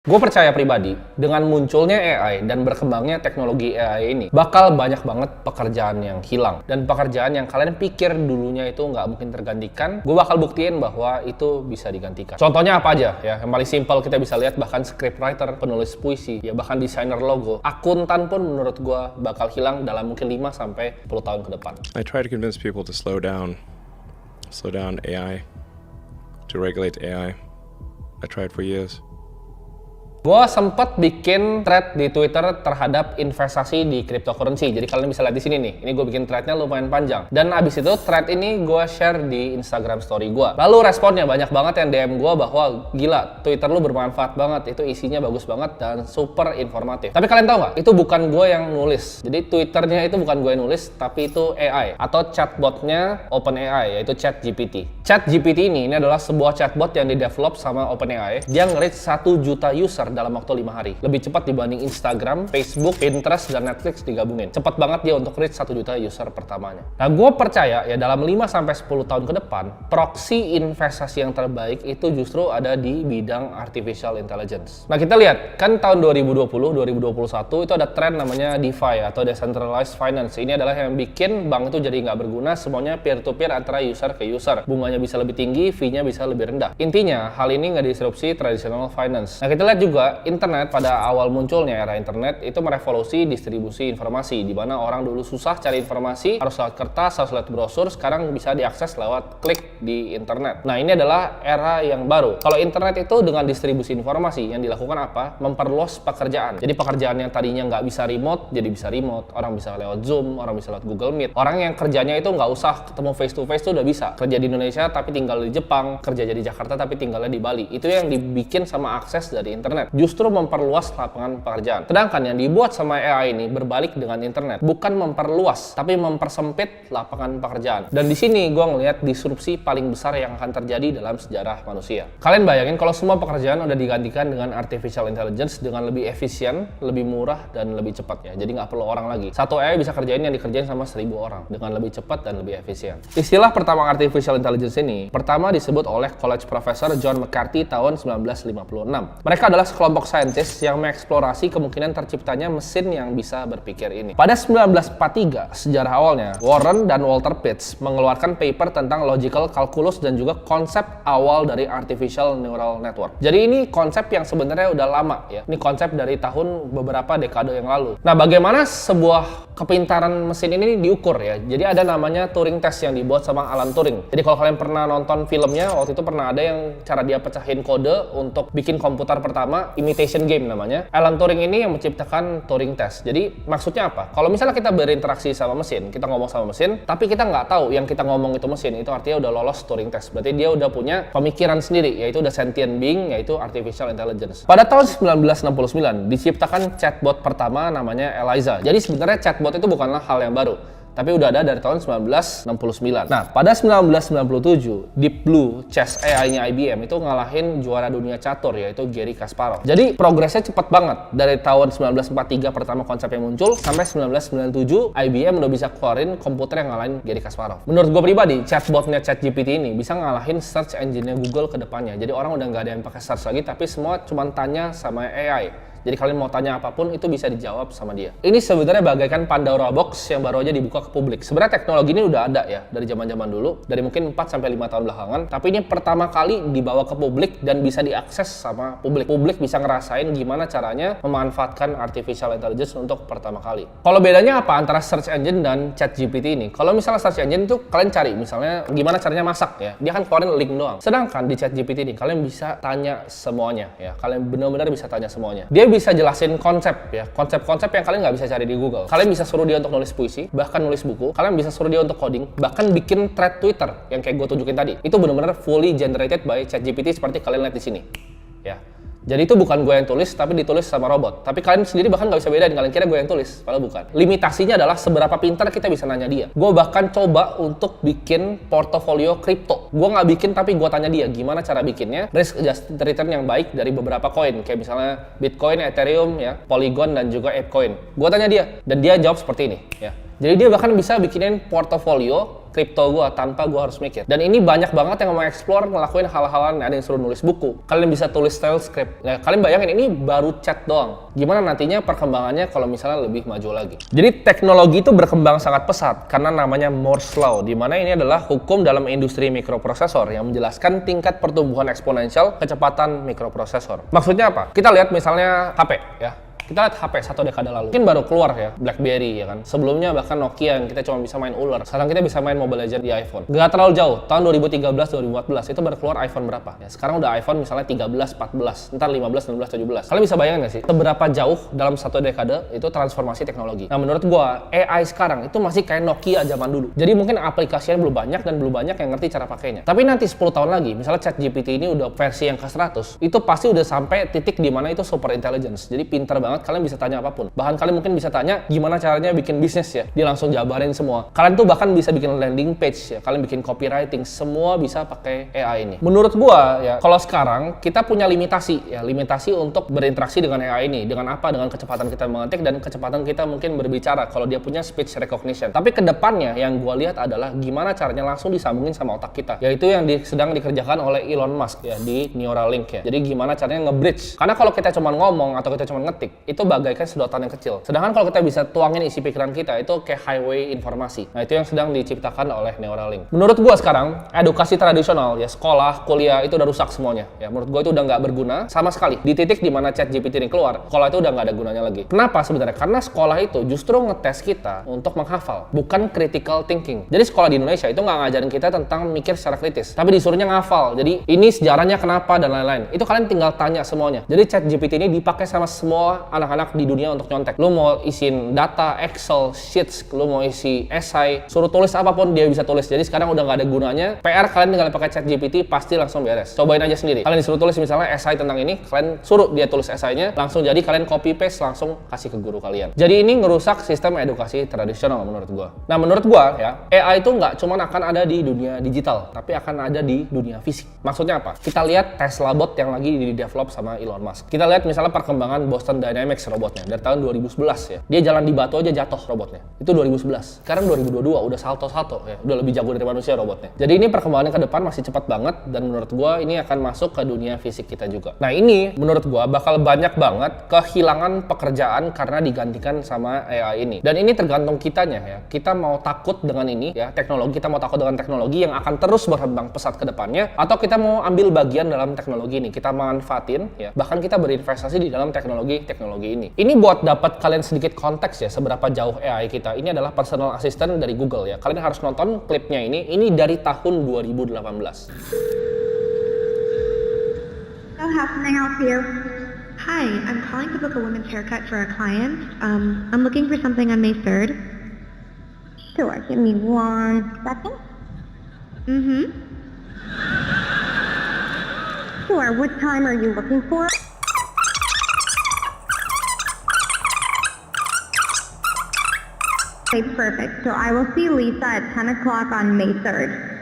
Gue percaya pribadi, dengan munculnya AI dan berkembangnya teknologi AI ini, bakal banyak banget pekerjaan yang hilang. Dan pekerjaan yang kalian pikir dulunya itu nggak mungkin tergantikan, gue bakal buktiin bahwa itu bisa digantikan. Contohnya apa aja ya? Yang paling simpel kita bisa lihat bahkan scriptwriter, penulis puisi, ya bahkan desainer logo, akuntan pun menurut gue bakal hilang dalam mungkin 5-10 tahun ke depan. I try to convince people to slow down AI, to regulate AI. I tried for years. Gue sempet bikin thread di Twitter terhadap investasi di cryptocurrency. Jadi kalian bisa lihat di sini nih. Ini gue bikin threadnya lumayan panjang. Dan abis itu thread ini gue share di Instagram story gue. Lalu responnya banyak banget yang DM gue bahwa gila, Twitter lu bermanfaat banget. Itu isinya bagus banget dan super informatif. Tapi kalian tahu nggak? Itu bukan gue yang nulis. Jadi Twitternya itu bukan gue yang nulis, tapi itu AI atau chatbotnya OpenAI, yaitu ChatGPT. ChatGPT ini adalah sebuah chatbot yang didevelop sama OpenAI. Dia nge-reach 1 juta user dalam waktu 5 hari. Lebih cepat dibanding Instagram, Facebook, Pinterest, dan Netflix digabungin. Cepat banget dia untuk reach 1 juta user pertamanya. Nah, gue percaya ya dalam 5-10 tahun ke depan, proxy investasi yang terbaik itu justru ada di bidang artificial intelligence. Nah, kita lihat, kan tahun 2020-2021 itu ada tren namanya DeFi atau Decentralized Finance. Ini adalah yang bikin bank itu jadi nggak berguna, semuanya peer-to-peer antara user ke user. Bunganya bisa lebih tinggi, fee-nya bisa lebih rendah. Intinya, hal ini nggak disrupsi traditional finance. Nah, kita lihat juga internet pada awal munculnya era internet itu merevolusi distribusi informasi, di mana orang dulu susah cari informasi, harus lewat kertas, harus lewat brosur, sekarang bisa diakses lewat klik di internet. Nah, ini adalah era yang baru. Kalau internet itu dengan distribusi informasi, yang dilakukan apa? Memperluas pekerjaan. Jadi pekerjaan yang tadinya nggak bisa remote, jadi bisa remote. Orang bisa lewat Zoom, orang bisa lewat Google Meet. Orang yang kerjanya itu nggak usah ketemu face to face tuh udah bisa. Kerja di Indonesia tapi tinggal di Jepang, kerja di Jakarta tapi tinggalnya di Bali. Itu yang dibikin sama akses dari internet. Justru memperluas lapangan pekerjaan. Sedangkan yang dibuat sama AI ini berbalik dengan internet. Bukan memperluas, tapi mempersempit lapangan pekerjaan. Dan di sini gue ngelihat disrupsi paling besar yang akan terjadi dalam sejarah manusia. Kalian bayangin kalau semua pekerjaan udah digantikan dengan artificial intelligence dengan lebih efisien, lebih murah, dan lebih cepat ya. Jadi nggak perlu orang lagi. Satu AI bisa kerjain yang dikerjain sama 1000 orang dengan lebih cepat dan lebih efisien. Istilah pertama artificial intelligence ini pertama disebut oleh college professor John McCarthy tahun 1956. Mereka adalah sekelompok saintis yang mengeksplorasi kemungkinan terciptanya mesin yang bisa berpikir ini. Pada 1943, sejarah awalnya, Warren dan Walter Pitts mengeluarkan paper tentang logical calculus dan juga konsep awal dari artificial neural network. Jadi ini konsep yang sebenarnya udah lama ya. Ini konsep dari tahun beberapa dekade yang lalu. Nah, bagaimana sebuah kepintaran mesin ini diukur ya? Jadi ada namanya Turing test yang dibuat sama Alan Turing. Jadi kalau kalian pernah nonton filmnya, waktu itu pernah ada yang cara dia pecahin kode untuk bikin komputer pertama, imitation game namanya. Alan Turing ini yang menciptakan Turing test. Jadi maksudnya apa? Kalau misalnya kita berinteraksi sama mesin, kita ngomong sama mesin, tapi kita nggak tahu yang kita ngomong itu mesin, itu artinya udah lolos Turing test. Berarti dia udah punya pemikiran sendiri, yaitu udah sentient being, yaitu artificial intelligence. Pada tahun 1969 diciptakan chatbot pertama namanya Eliza. Jadi sebenarnya chatbot itu bukanlah hal yang baru, tapi udah ada dari tahun 1969. Nah, pada 1997, Deep Blue Chess AI-nya IBM itu ngalahin juara dunia catur, yaitu Garry Kasparov. Jadi, progresnya cepat banget. Dari tahun 1943 pertama konsepnya muncul, sampai 1997, IBM udah bisa keluarin komputer yang ngalahin Garry Kasparov. Menurut gue pribadi, chatbotnya ChatGPT ini bisa ngalahin search engine-nya Google ke depannya. Jadi, orang udah nggak ada yang pakai search lagi, tapi semua cuma tanya sama AI. Jadi kalian mau tanya apapun itu bisa dijawab sama dia. Ini sebenarnya bagaikan Pandora Box yang baru aja dibuka ke publik. Sebenarnya teknologi ini udah ada ya dari zaman-zaman dulu, dari mungkin 4-5 tahun belakangan, tapi ini pertama kali dibawa ke publik dan bisa diakses sama publik. Publik bisa ngerasain gimana caranya memanfaatkan artificial intelligence untuk pertama kali. Kalau bedanya apa antara search engine dan ChatGPT ini? Kalau misalnya search engine itu kalian cari misalnya gimana caranya masak ya, dia kan keluarin link doang. Sedangkan di ChatGPT ini kalian bisa tanya semuanya ya. Kalian benar-benar bisa tanya semuanya. Dia bisa jelasin konsep ya, konsep-konsep yang kalian nggak bisa cari di Google. Kalian bisa suruh dia untuk nulis puisi, bahkan nulis buku. Kalian bisa suruh dia untuk coding, bahkan bikin thread Twitter yang kayak gue tunjukin tadi. Itu benar-benar fully generated by ChatGPT seperti kalian lihat di sini. Ya. Jadi itu bukan gue yang tulis, tapi ditulis sama robot. Tapi kalian sendiri bahkan nggak bisa bedain, kalian kira gue yang tulis, padahal bukan. Limitasinya adalah seberapa pintar kita bisa nanya dia. Gue bahkan coba untuk bikin portofolio kripto. Gue nggak bikin, tapi gue tanya dia gimana cara bikinnya, risk adjusted return yang baik dari beberapa koin, kayak misalnya Bitcoin, Ethereum, ya, Polygon, dan juga ApeCoin. Gue tanya dia, dan dia jawab seperti ini. Ya. Jadi dia bahkan bisa bikinin portofolio kripto gue tanpa gue harus mikir. Dan ini banyak banget yang mau explore ngelakuin hal-hal, ada yang suruh nulis buku, kalian bisa tulis style script. Nah, kalian bayangin ini baru chat doang. Gimana nantinya perkembangannya kalau misalnya lebih maju lagi. Jadi teknologi itu berkembang sangat pesat karena namanya Moore's Law, di mana ini adalah hukum dalam industri mikroprosesor yang menjelaskan tingkat pertumbuhan eksponensial kecepatan mikroprosesor. Maksudnya apa? Kita lihat misalnya HP ya. Kita lihat HP satu dekade lalu, mungkin baru keluar ya, BlackBerry ya kan. Sebelumnya bahkan Nokia yang kita cuma bisa main ular. Sekarang kita bisa main Mobile Legends di iPhone. Gak terlalu jauh, tahun 2013-2014 itu baru keluar iPhone berapa? Ya, sekarang udah iPhone misalnya 13, 14, ntar 15, 16, 17. Kalian bisa bayangin gak sih, seberapa jauh dalam satu dekade itu transformasi teknologi. Nah menurut gua, AI sekarang itu masih kayak Nokia zaman dulu. Jadi mungkin aplikasinya belum banyak dan belum banyak yang ngerti cara pakainya. Tapi nanti 10 tahun lagi, misalnya ChatGPT ini udah versi yang ke-100, itu pasti udah sampai titik di mana itu super intelligence. Jadi pintar banget, kalian bisa tanya apapun. Bahkan kalian mungkin bisa tanya gimana caranya bikin bisnis ya. Dia langsung jabarin semua. Kalian tuh bahkan bisa bikin landing page ya. Kalian bikin copywriting, semua bisa pakai AI ini. Menurut gua ya, kalau sekarang kita punya limitasi ya, limitasi untuk berinteraksi dengan AI ini. Dengan apa? Dengan kecepatan kita mengetik dan kecepatan kita mungkin berbicara kalau dia punya speech recognition. Tapi kedepannya yang gua lihat adalah gimana caranya langsung disambungin sama otak kita. Yaitu yang sedang dikerjakan oleh Elon Musk ya di Neuralink ya. Jadi gimana caranya nge-bridge. Karena kalau kita cuma ngomong atau kita cuma ngetik, itu bagaikan sedotan yang kecil. Sedangkan kalau kita bisa tuangin isi pikiran kita, itu kayak highway informasi. Nah, itu yang sedang diciptakan oleh Neuralink. Menurut gua sekarang, edukasi tradisional ya, sekolah, kuliah itu udah rusak semuanya. Ya, menurut gua itu udah nggak berguna sama sekali. Di titik di mana ChatGPT ini keluar, sekolah itu udah nggak ada gunanya lagi. Kenapa sebenarnya? Karena sekolah itu justru ngetes kita untuk menghafal, bukan critical thinking. Jadi sekolah di Indonesia itu nggak ngajarin kita tentang mikir secara kritis, tapi disuruhnya ngafal. Jadi ini sejarahnya kenapa dan lain-lain. Itu kalian tinggal tanya semuanya. Jadi ChatGPT ini dipakai sama semua anak-anak di dunia untuk nyontek. Lu mau isiin data, Excel, Sheets, lu mau isi esai, suruh tulis apapun dia bisa tulis. Jadi sekarang udah nggak ada gunanya. PR kalian tinggal pakai ChatGPT pasti langsung beres. Cobain aja sendiri. Kalian disuruh tulis misalnya esai tentang ini, kalian suruh dia tulis esainya, langsung jadi kalian copy paste langsung kasih ke guru kalian. Jadi ini ngerusak sistem edukasi tradisional menurut gua. Nah menurut gua ya, AI itu nggak cuma akan ada di dunia digital, tapi akan ada di dunia fisik. Maksudnya apa? Kita lihat Tesla bot yang lagi di-develop sama Elon Musk. Kita lihat misalnya perkembangan Boston Dynamics robotnya dari tahun 2011 ya. Dia jalan di batu aja jatuh robotnya. Itu 2011. Sekarang 2022 udah salto-salto ya. Udah lebih jago dari manusia robotnya. Jadi ini perkembangannya ke depan masih cepat banget dan menurut gua ini akan masuk ke dunia fisik kita juga. Nah, ini menurut gua bakal banyak banget kehilangan pekerjaan karena digantikan sama AI ini. Dan ini tergantung kitanya ya. Kita mau takut dengan ini ya, teknologi, kita mau takut dengan teknologi yang akan terus berkembang pesat ke depannya, atau kita mau ambil bagian dalam teknologi ini, kita manfaatin ya. Bahkan kita berinvestasi di dalam teknologi ini. Ini buat dapat kalian sedikit konteks ya, seberapa jauh AI kita. Ini adalah personal assistant dari Google ya. Kalian harus nonton klipnya ini dari tahun 2018. So how can I help you? Hi, I'm calling to book a women's haircut for a client. I'm looking for something on May 3rd. Sure, give me 1 second. Sure, what time are you looking for? Okay, perfect. So I will see Lisa at 10 o'clock on May 3rd.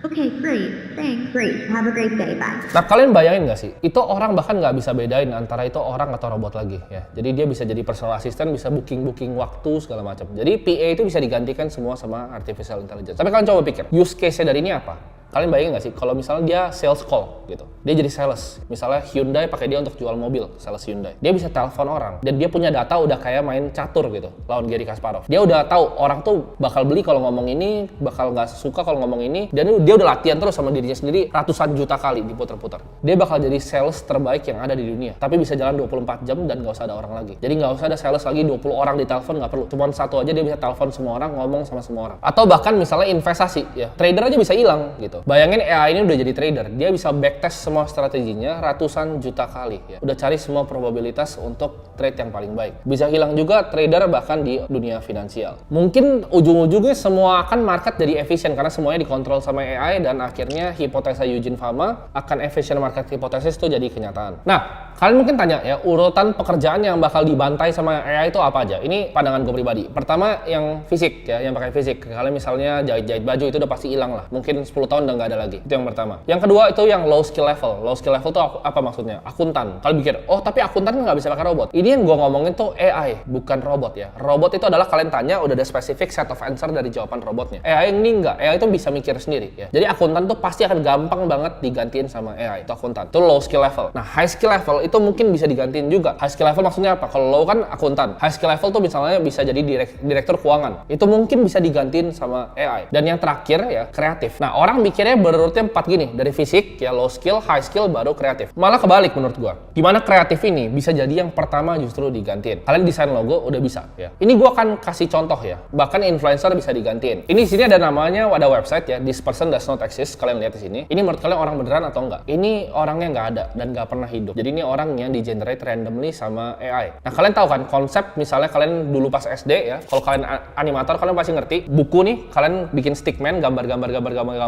Okay, great. Thanks. Great. Have a great day. Bye. Nah, kalian bayangin nggak sih? Itu orang bahkan nggak bisa bedain antara itu orang atau robot lagi ya. Jadi dia bisa jadi personal assistant, bisa booking waktu segala macam. Jadi PA itu bisa digantikan semua sama artificial intelligence. Tapi kalian coba pikir, use case-nya dari ini apa? Kalian bayangin nggak sih kalau misalnya dia sales call gitu, dia jadi sales, misalnya Hyundai pakai dia untuk jual mobil, sales Hyundai, dia bisa telepon orang dan dia punya data udah kayak main catur gitu lawan Garry Kasparov. Dia udah tahu orang tuh bakal beli kalau ngomong ini, bakal nggak suka kalau ngomong ini, dan dia udah latihan terus sama dirinya sendiri ratusan juta kali diputer-puter. Dia bakal jadi sales terbaik yang ada di dunia, tapi bisa jalan 24 jam dan nggak usah ada orang lagi. Jadi nggak usah ada sales lagi 20 orang di telepon, nggak perlu, cuma satu aja dia bisa telepon semua orang, ngomong sama semua orang. Atau bahkan misalnya investasi ya, trader aja bisa hilang gitu. Bayangin AI ini udah jadi trader, dia bisa backtest semua strateginya ratusan juta kali ya. Udah cari semua probabilitas untuk trade yang paling baik. Bisa hilang juga trader bahkan di dunia finansial. Mungkin ujung-ujungnya semua akan market jadi efisien karena semuanya dikontrol sama AI dan akhirnya hipotesa Eugene Fama akan efficient market hypothesis itu jadi kenyataan. Nah, kalian mungkin tanya ya, urutan pekerjaan yang bakal dibantai sama AI itu apa aja? Ini pandangan gue pribadi. Pertama yang fisik ya, yang pakai fisik. Kalian misalnya jahit-jahit baju itu udah pasti hilang lah. Mungkin 10 tahun udah nggak ada lagi. Itu yang pertama. Yang kedua itu yang low skill level. Low skill level itu apa maksudnya? Akuntan. Kalian pikir, oh tapi akuntan nggak bisa pakai robot. Ini yang gue ngomongin tuh AI, bukan robot ya. Robot itu adalah kalian tanya udah ada specific set of answer dari jawaban robotnya. AI ini enggak. AI itu bisa mikir sendiri ya. Jadi akuntan tuh pasti akan gampang banget digantiin sama AI. Itu akuntan. Itu low skill level. Nah, high skill level itu mungkin bisa digantiin juga. High skill level maksudnya apa? Kalau low kan akuntan. High skill level tuh misalnya bisa jadi direktur keuangan. Itu mungkin bisa digantiin sama AI. Dan yang terakhir ya, kreatif. Nah, orang mikirnya berurutnya 4 gini. Dari fisik ya low skill, high skill, baru kreatif. Malah kebalik menurut gua. Dimana kreatif ini bisa jadi yang pertama justru digantiin. Kalian desain logo udah bisa ya. Ini gua akan kasih contoh ya. Bahkan influencer bisa digantiin. Ini di sini ada namanya, ada website ya. This person does not exist. Kalian lihat di sini. Ini menurut kalian orang beneran atau enggak? Ini orangnya nggak ada dan nggak pernah hidup. Jadi ini orang yang di-generate randomly sama AI. Nah, kalian tahu kan konsep misalnya kalian dulu pas SD ya, kalau kalian animator kalian pasti ngerti. Buku nih, kalian bikin stickman, gambar,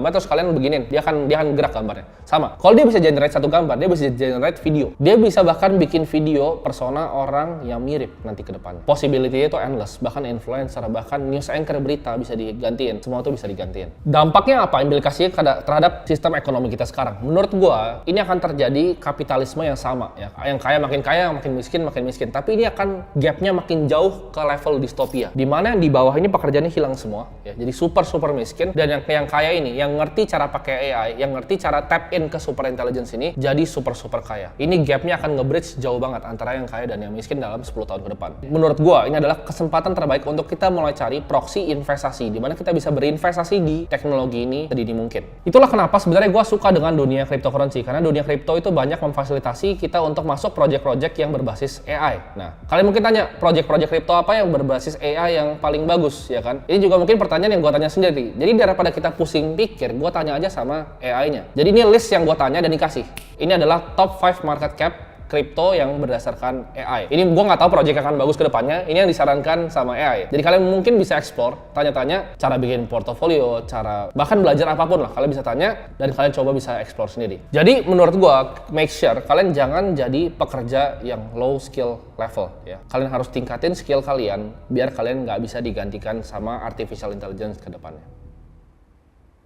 terus kalian beginin, dia akan gerak gambarnya. Sama. Kalau dia bisa generate satu gambar, dia bisa generate video. Dia bisa bahkan bikin video persona orang yang mirip nanti ke depan. Possibility-nya itu endless. Bahkan influencer, bahkan news anchor berita bisa digantiin. Semua itu bisa digantiin. Dampaknya apa? Implikasinya terhadap sistem ekonomi kita sekarang. Menurut gua, ini akan terjadi kapitalisme yang sama ya. Yang kaya makin kaya, makin miskin. Tapi ini akan gapnya makin jauh ke level distopia. Dimana yang di bawah ini pekerjaannya hilang semua ya. Jadi super miskin, dan yang kaya ini yang ngerti cara pakai AI, yang ngerti cara tap in ke super intelligence ini jadi super kaya. Ini gapnya akan nge-bridge jauh banget antara yang kaya dan yang miskin dalam 10 tahun ke depan. Menurut gua ini adalah kesempatan terbaik untuk kita mulai cari proxy investasi di mana kita bisa berinvestasi di teknologi ini sedini mungkin. Itulah kenapa sebenarnya gua suka dengan dunia cryptocurrency, karena dunia kripto itu banyak memfasilitasi kita untuk masuk project-project yang berbasis AI. Nah, kalian mungkin tanya, project-project kripto apa yang berbasis AI yang paling bagus, ya kan? Ini juga mungkin pertanyaan yang gue tanya sendiri. Jadi daripada kita pusing pikir, gue tanya aja sama AI-nya. Jadi ini list yang gue tanya dan dikasih. Ini adalah top 5 market cap kripto yang berdasarkan AI. Ini gue nggak tahu project akan bagus ke depannya. Ini yang disarankan sama AI. Jadi kalian mungkin bisa explore, tanya-tanya cara bikin portofolio, cara bahkan belajar apapun lah. Kalian bisa tanya dan kalian coba bisa explore sendiri. Jadi menurut gue, make sure kalian jangan jadi pekerja yang low skill level ya. Kalian harus tingkatin skill kalian biar kalian nggak bisa digantikan sama artificial intelligence ke depannya.